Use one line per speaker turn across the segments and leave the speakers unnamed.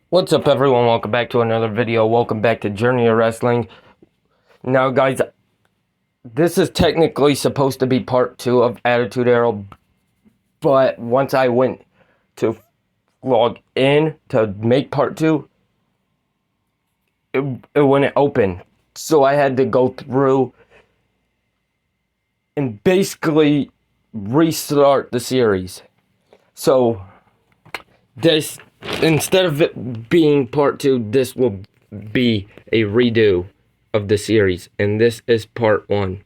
What's up, everyone? Welcome back to another video. Welcome back to Journey of Wrestling. Now, guys, this is technically supposed to be part 2 of Attitude Era, but once I went to log in to make part 2, it wouldn't open. So I had to go through and basically restart the series. So this, instead of it being part 2, this will be a redo of the series, and this is part 1.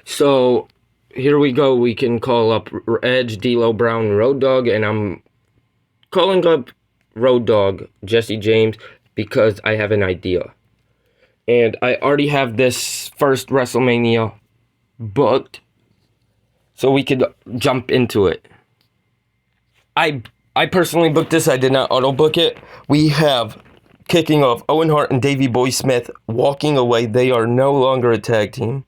So here we go. We can call up Edge, D'Lo Brown, Road Dogg, and I'm calling up Road Dogg, Jesse James, because I have an idea. And I already have this first WrestleMania booked, so we could jump into it. I personally booked this. I did not auto book it. We have kicking off Owen Hart and Davey Boy Smith walking away. They are no longer a tag team,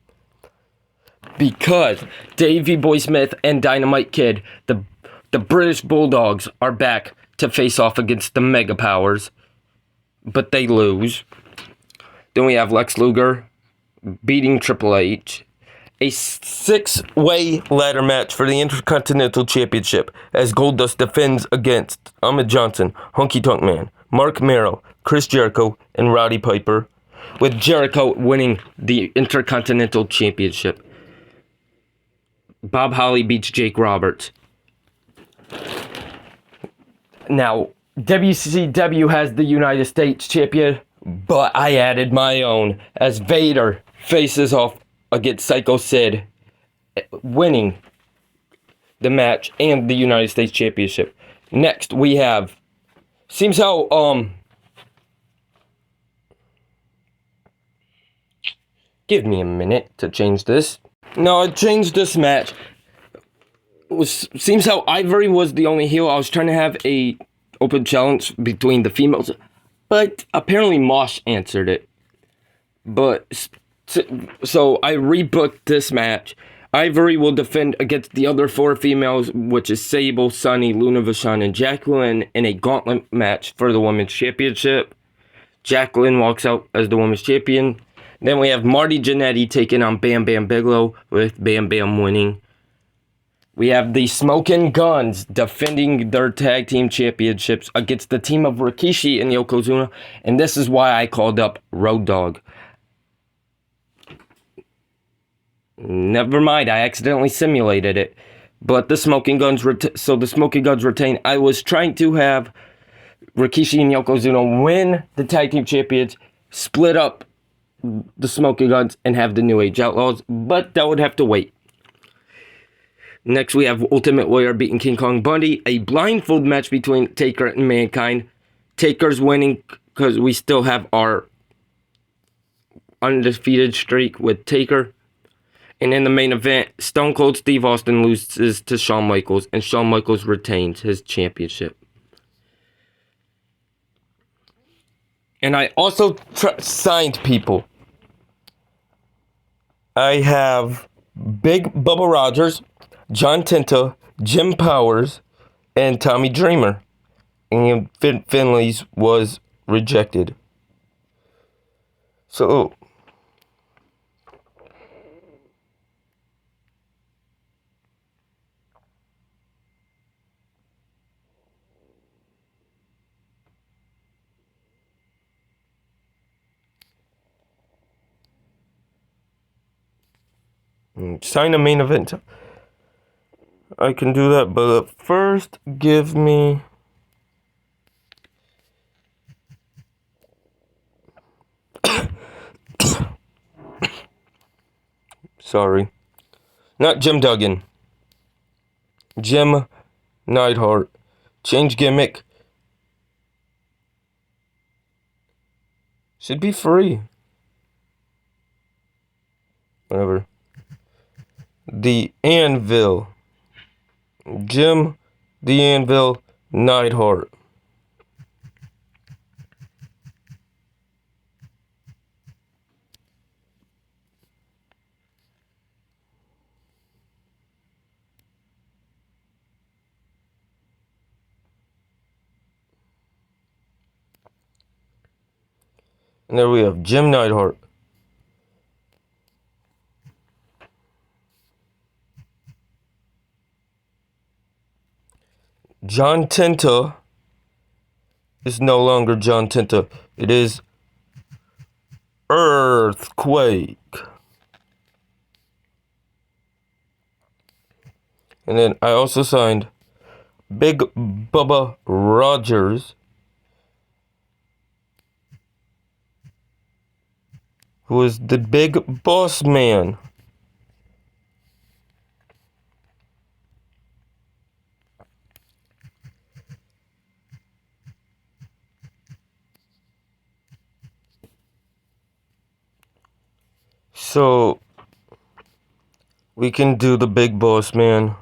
because Davey Boy Smith and Dynamite Kid, the British Bulldogs, are back to face off against the Mega Powers, but they lose. Then we have Lex Luger beating Triple H. A 6-way ladder match for the Intercontinental Championship as Goldust defends against Ahmed Johnson, Honky Tonk Man, Mark Merrill, Chris Jericho, and Roddy Piper, with Jericho winning the Intercontinental Championship. Bob Holly beats Jake Roberts. Now, WCW has the United States champion, but I added my own as Vader faces off against Psycho Sid, winning the match and the United States championship. Next, we have, seems how, give me a minute to change this. No, I changed this match. Seems how Ivory was the only heel. I was trying to have a open challenge between the females, but apparently Mosh answered it. But so I rebooked this match. Ivory will defend against the other 4 females, which is Sable, Sunny, Luna Vachon, and Jacqueline, in a gauntlet match for the women's championship. Jacqueline walks out as the women's champion. Then we have Marty Jannetty taking on Bam Bam Bigelow, with Bam Bam winning. We have the Smokin' Guns defending their tag team championships against the team of Rikishi and Yokozuna, and this is why I called up Road Dogg. Never mind, I accidentally simulated it. But the Smokin' Guns, the Smokin' Guns retain. I was trying to have Rikishi and Yokozuna win the tag team champions, split up the Smokin' Guns, and have the New Age Outlaws, but that would have to wait. Next, we have Ultimate Warrior beating King Kong Bundy, a blindfold match between Taker and Mankind. Taker's winning because we still have our undefeated streak with Taker. And in the main event, Stone Cold Steve Austin loses to Shawn Michaels, and Shawn Michaels retains his championship. And I also signed people. I have Big Bubba Rogers, John Tenta, Jim Powers, and Tommy Dreamer. And Finley's was rejected. So sign a main event. I can do that, but first give me... Sorry. Not Jim Duggan. Jim Neidhart. Change gimmick. Should be free. Whatever. The Anvil. Jim the Anvil Neidhart. And there we have Jim Neidhart. John Tenta is no longer John Tenta. It is Earthquake. And then I also signed Big Bubba Rogers, who is the big boss man. So we can do the big boss man.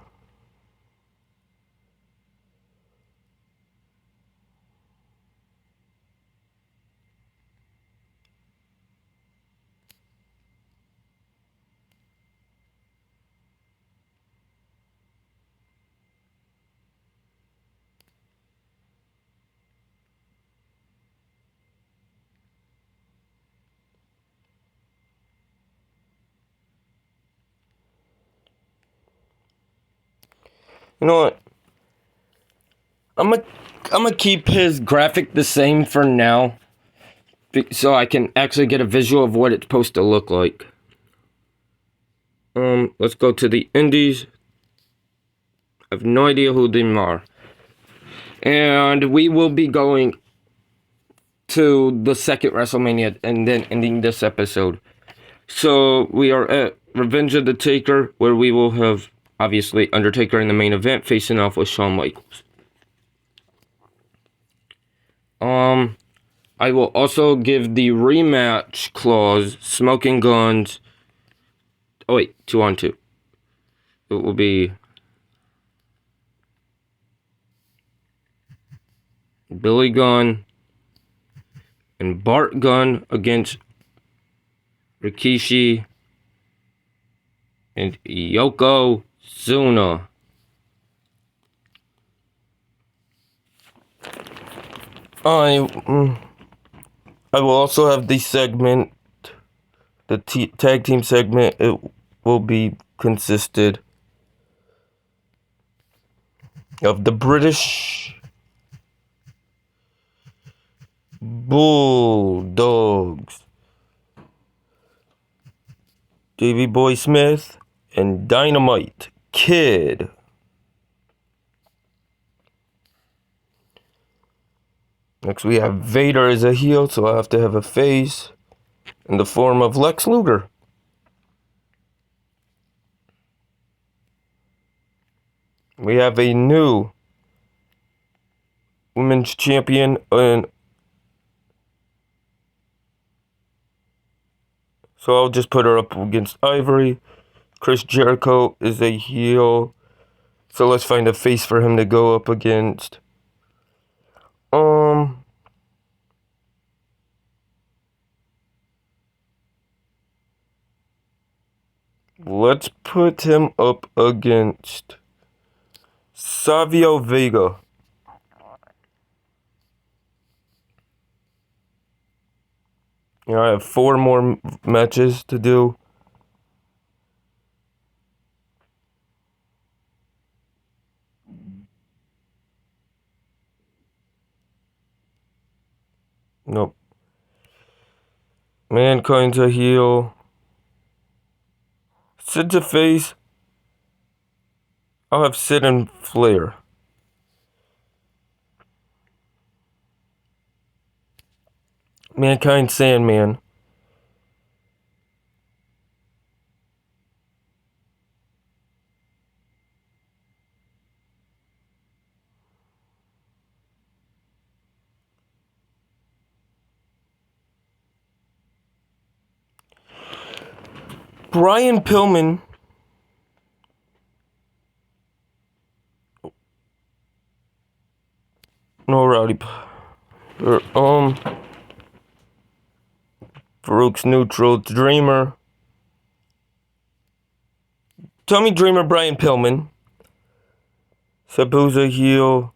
You know what? I'm gonna keep his graphic the same for now, so I can actually get a visual of what it's supposed to look like. Let's go to the indies. I have no idea who they are. And we will be going to the second WrestleMania and then ending this episode. So we are at Revenge of the Taker, where we will have, obviously, Undertaker in the main event facing off with Shawn Michaels. I will also give the rematch clause, Smoking Guns. Oh wait, 2-on-2. It will be Billy Gunn and Bart Gunn against Rikishi and Yokozuna. I will also have the segment, the tag team segment. It will be consisted of the British Bulldogs, Davey Boy Smith, and Dynamite Kid. Next we have Vader as a heel, so I have to have a face in the form of Lex Luger. We have a new women's champion, and so I'll just put her up against Ivory. Chris Jericho is a heel, so let's find a face for him to go up against. Let's put him up against Savio Vega. I have 4 more matches to do. Nope. Mankind's a heel. Sid's a face. I'll have Sid and Flair. Mankind Sandman. Brian Pillman. No, Rowdy. Farouk's Neutral, Dreamer. Tommy Dreamer, Brian Pillman. Sabu's a heel.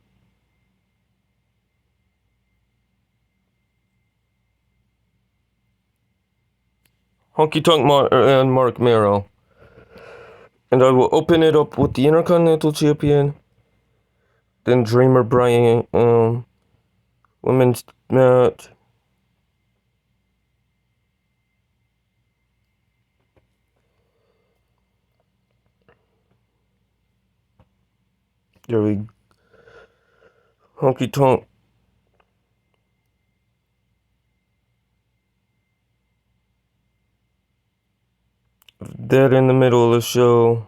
Honky Tonk and Mark Mero. And I will open it up with the Intercontinental Champion. Then Dreamer Bryan, women's match. There we go. Honky Tonk. Dead in the middle of the show.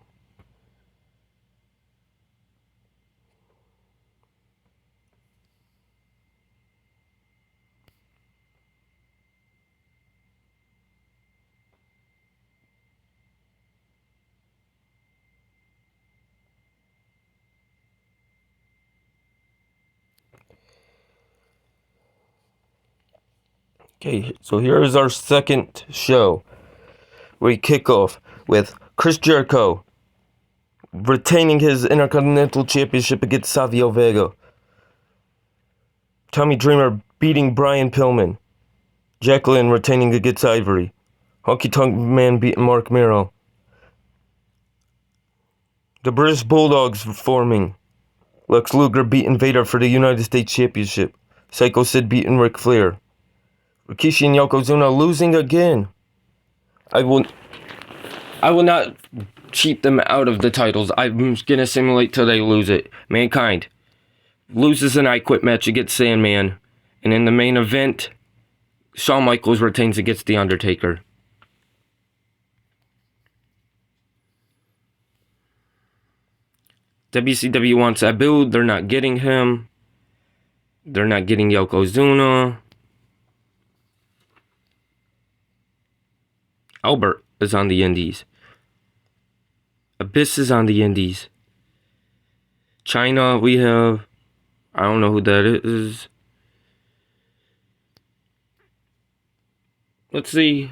Okay, so here is our second show. We kick off with Chris Jericho retaining his Intercontinental Championship against Savio Vega. Tommy Dreamer beating Brian Pillman. Jacqueline retaining against Ivory. Honky Tonk Man beating Mark Mero. The British Bulldogs forming. Lex Luger beating Vader for the United States Championship. Psycho Sid beating Ric Flair. Rikishi and Yokozuna losing again. I will not cheat them out of the titles. I'm gonna simulate till they lose it. Mankind loses an I Quit match against Sandman. And in the main event, Shawn Michaels retains against The Undertaker. WCW wants Abu. They're not getting him. They're not getting Yokozuna. Albert is on the Indies. Abyss is on the Indies. China, we have... I don't know who that is. Let's see.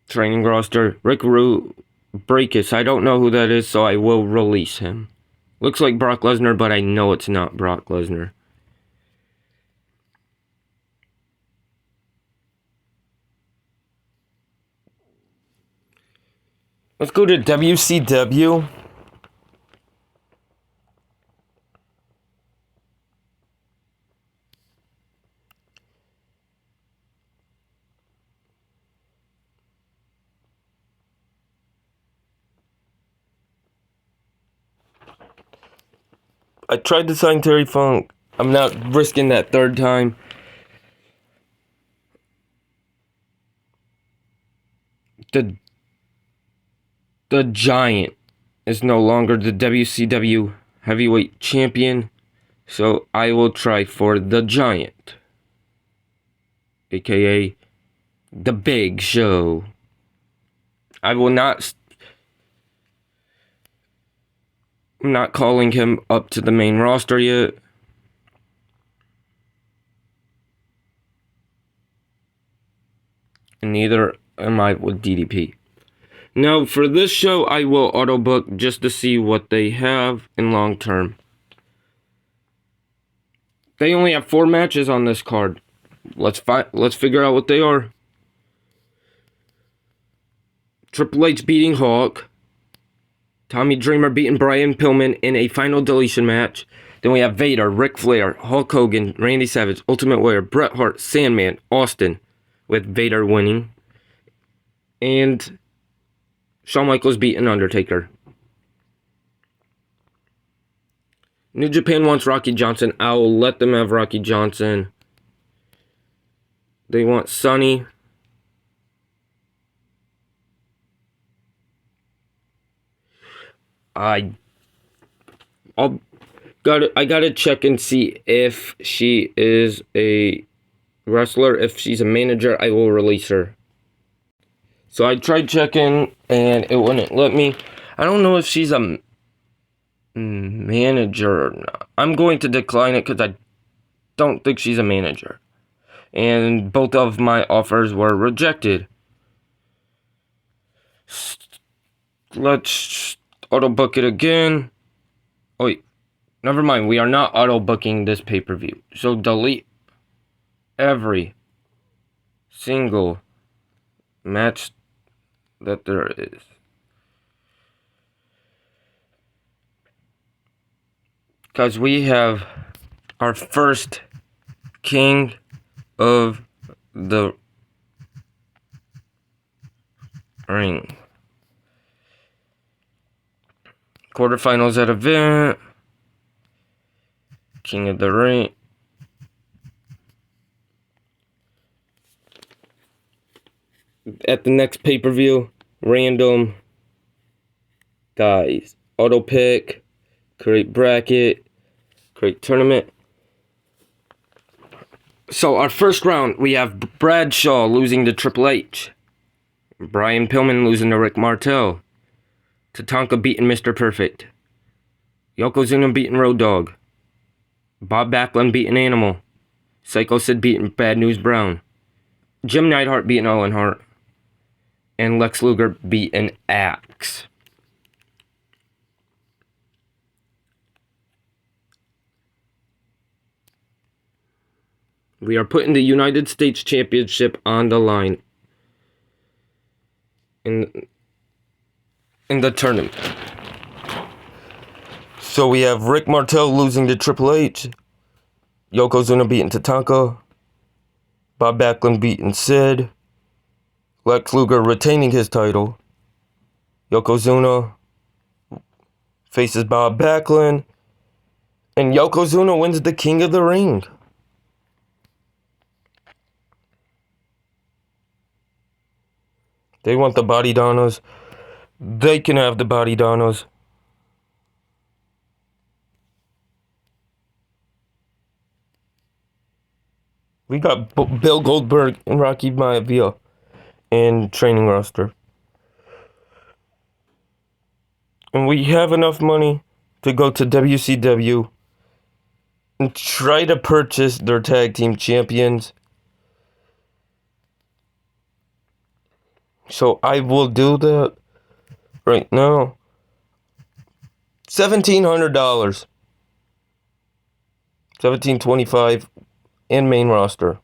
Training roster. Rick Rude. Breakus. I don't know who that is, so I will release him. Looks like Brock Lesnar, but I know it's not Brock Lesnar. Let's go to WCW. I tried to sign Terry Funk. I'm not risking that third time. The Giant is no longer the WCW Heavyweight Champion, so I will try for the Giant, aka the Big Show. I will not. I'm not calling him up to the main roster yet. And neither am I with DDP. Now, for this show, I will auto book just to see what they have in long term. They only have 4 matches on this card. Let's figure out what they are. Triple H beating Hawk. Tommy Dreamer beating Brian Pillman in a final deletion match. Then we have Vader, Ric Flair, Hulk Hogan, Randy Savage, Ultimate Warrior, Bret Hart, Sandman, Austin, with Vader winning. And Shawn Michaels beating Undertaker. New Japan wants Rocky Johnson. I'll let them have Rocky Johnson. They want Sonny. I gotta check and see if she is a wrestler. If she's a manager, I will release her. So I tried checking and it wouldn't let me. I don't know if she's a manager or not. I'm going to decline it because I don't think she's a manager. And both of my offers were rejected. Let's auto book it again. Oh, wait. Never mind. We are not auto booking this pay-per-view. So delete every single match that there is. Because we have our first king of the ring. Quarterfinals at event. King of the ring. At the next pay-per-view, random guys. Auto pick, create bracket, create tournament. So our first round, we have Bradshaw losing to Triple H. Brian Pillman losing to Rick Martel. Tatanka beating Mr. Perfect. Yokozuna beating Road Dogg. Bob Backlund beating Animal. Psycho Sid beating Bad News Brown. Jim Neidhart beating Owen Hart. And Lex Luger beating Axe. We are putting the United States Championship on the line in the tournament. So we have Rick Martel losing to Triple H, Yokozuna beating Tatanka, Bob Backlund beating Sid, Lex Luger retaining his title, Yokozuna faces Bob Backlund, and Yokozuna wins the King of the Ring. They want the Body Donnas. They can have the Body Donnas. We got Bill Goldberg and Rocky Maivia in training roster. And we have enough money to go to WCW and try to purchase their tag team champions. So I will do that right now. $1,700. $1,725 in main roster.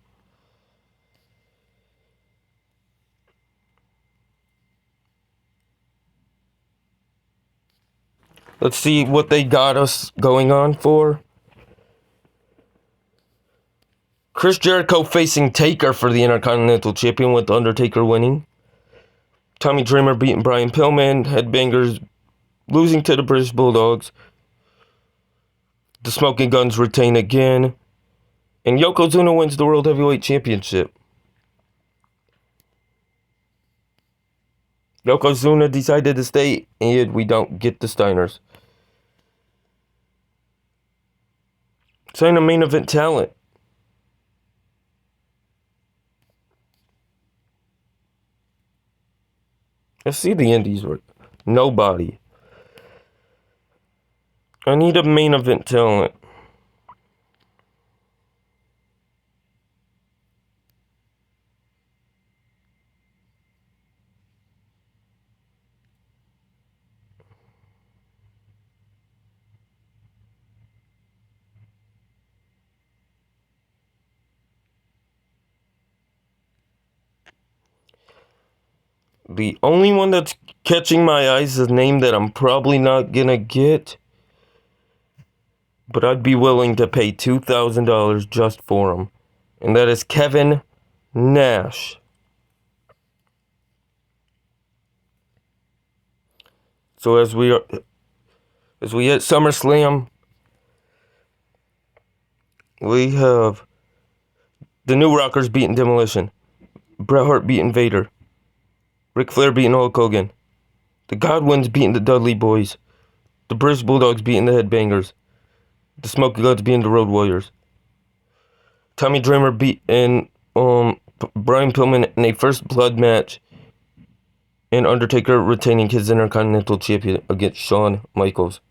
Let's see what they got us going on for. Chris Jericho facing Taker for the Intercontinental Champion with Undertaker winning. Tommy Dreamer beating Brian Pillman. Headbangers losing to the British Bulldogs. The Smoking Guns retain again. And Yokozuna wins the World Heavyweight Championship. Yokozuna decided to stay, and we don't get the Steiners. Sign a main event talent. Let's see the indies. Nobody. I need a main event talent. The only one that's catching my eyes is a name that I'm probably not gonna get, but I'd be willing to pay $2,000 just for him, and that is Kevin Nash. So as we hit SummerSlam, we have the New Rockers beating Demolition, Bret Hart beating Vader, Ric Flair beating Hulk Hogan, the Godwins beating the Dudley Boys, the British Bulldogs beating the Headbangers, the Smoky Guns beating the Road Warriors, Tommy Dreamer beating Brian Pillman in a first blood match, and Undertaker retaining his Intercontinental Champion against Shawn Michaels.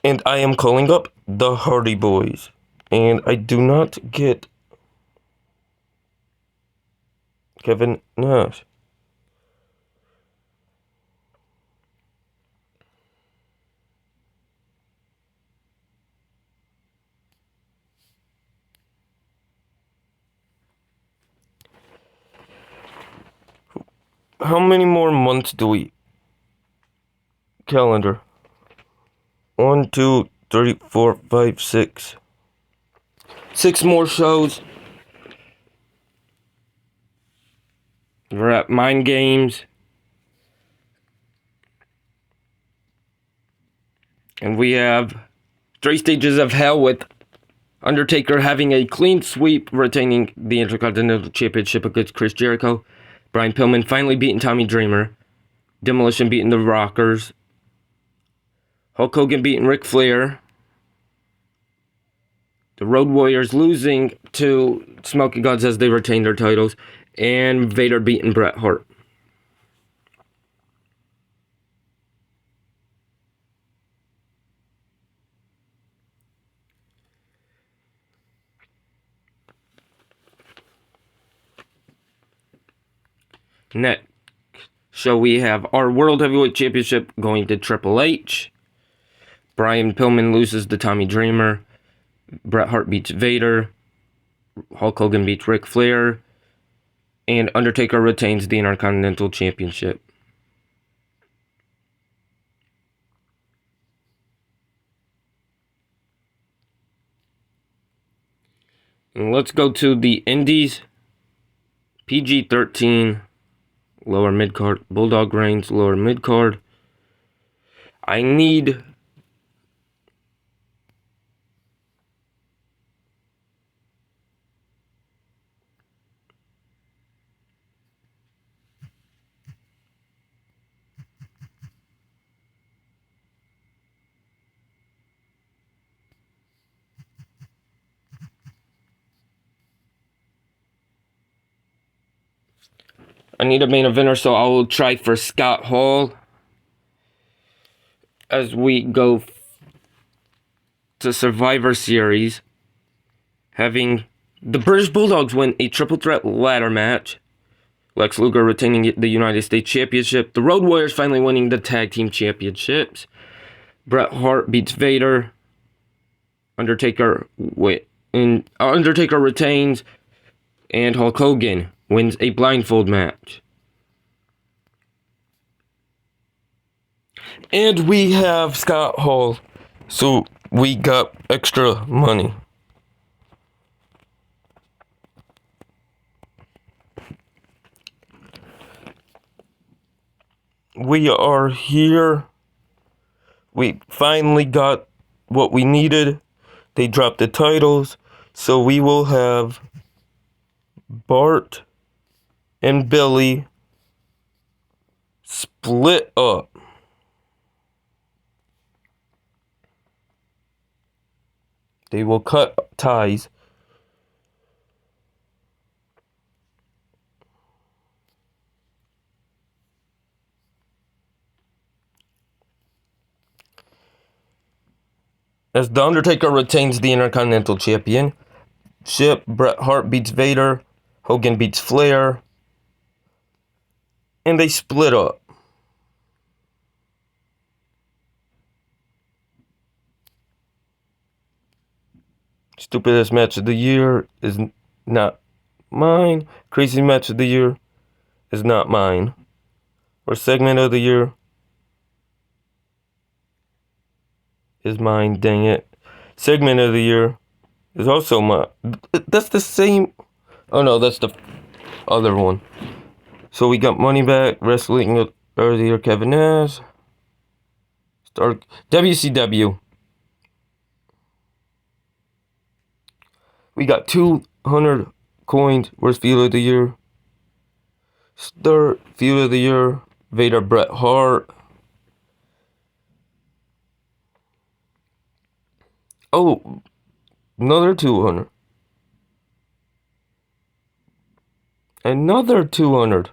And I am calling up the Hardy Boys, and I do not get Kevin Nash. how many more months do we calendar? 1, 2, 3, 4, 5, 6. 6 more shows. We're at Mind Games. And we have 3 stages of hell with Undertaker having a clean sweep, retaining the Intercontinental Championship against Chris Jericho. Brian Pillman finally beating Tommy Dreamer. Demolition beating the Rockers. Hulk Hogan beating Ric Flair. The Road Warriors losing to Smoking Guns as they retain their titles. And Vader beating Bret Hart. Next show we have our World Heavyweight Championship going to Triple H. Brian Pillman loses to Tommy Dreamer. Bret Hart beats Vader. Hulk Hogan beats Ric Flair. And Undertaker retains the Intercontinental Championship. And let's go to the Indies. PG-13, lower mid-card. Bulldog Reigns, lower mid-card. I need a main eventer, so I will try for Scott Hall as we go to Survivor Series, having the British Bulldogs win a triple threat ladder match. Lex Luger retaining the United States Championship. The Road Warriors finally winning the Tag Team Championships. Bret Hart beats Vader. Undertaker retains, and Hulk Hogan wins a blindfold match. And we have Scott Hall, so we got extra money. We are here. We finally got what we needed. They dropped the titles, so we will have Bart and Billy split up. They will cut ties. As The Undertaker retains the Intercontinental Championship, Bret Hart beats Vader, Hogan beats Flair, and they split up. Stupidest match of the year is not mine. Crazy match of the year is not mine. Or segment of the year is mine, dang it. Segment of the year is also mine. That's the same. Oh no, that's the other one. So we got Money Back, Wrestling of the Year, Kevin Nash. WCW. We got 200 coins, worst feud of the year. Start feud of the year, Vader Bret Hart. Oh, another 200. Another 200.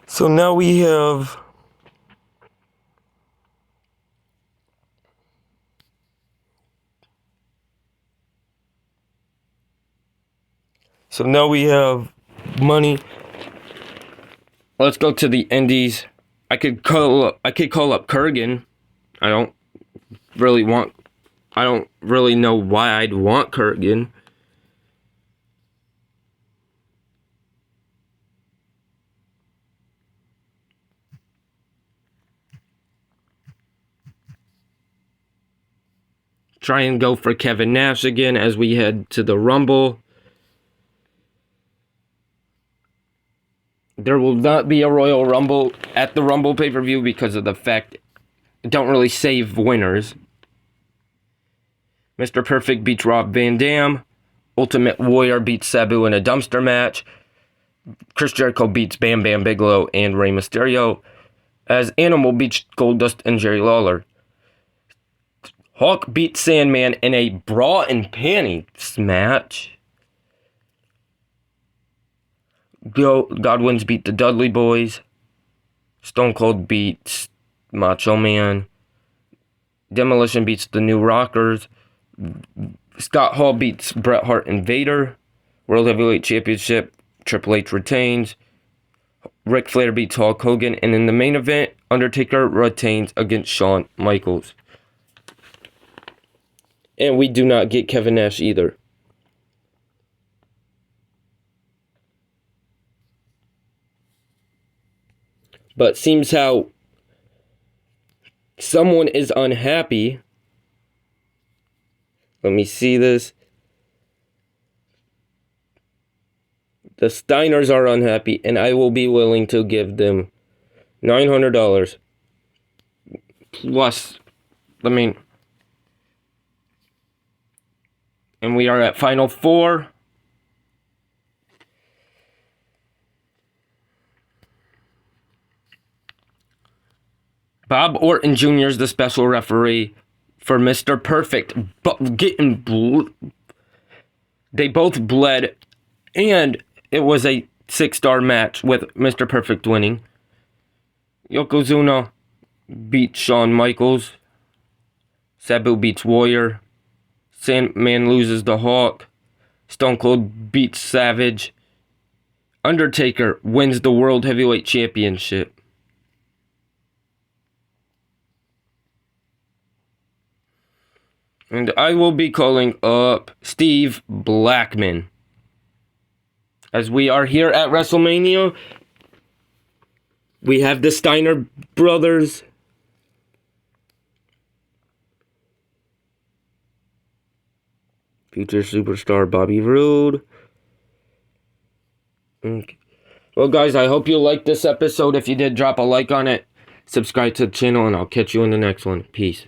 So now we have money. Let's go to the Indies. I could call up Kurgan. I don't really know why I'd want Kurgan. try and go for Kevin Nash again as we head to the Rumble. There will not be a Royal Rumble at the Rumble pay-per-view because of the fact it don't really save winners. Mr. Perfect beats Rob Van Dam. Ultimate Warrior beats Sabu in a dumpster match. Chris Jericho beats Bam Bam Bigelow and Rey Mysterio. As Animal beats Goldust and Jerry Lawler. Hawk beats Sandman in a bra and panties match. Godwins beat the Dudley Boys. Stone Cold beats Macho Man. Demolition beats the New Rockers. Scott Hall beats Bret Hart and Vader. World Heavyweight Championship, Triple H retains. Ric Flair beats Hulk Hogan. And in the main event, Undertaker retains against Shawn Michaels. And we do not get Kevin Nash either. But seems how someone is unhappy. Let me see this. The Steiners are unhappy, and I will be willing to give them $900. Plus, and we are at Final Four. Bob Orton Jr. is the special referee for Mr. Perfect. But they both bled, and it was a 6-star match with Mr. Perfect winning. Yokozuna beats Shawn Michaels. Sabu beats Warrior. Sandman loses to Hawk. Stone Cold beats Savage. Undertaker wins the World Heavyweight Championship. And I will be calling up Steve Blackman. As we are here at WrestleMania, we have the Steiner brothers. Future superstar Bobby Roode. Okay. Well, guys, I hope you liked this episode. If you did, drop a like on it. Subscribe to the channel, and I'll catch you in the next one. Peace.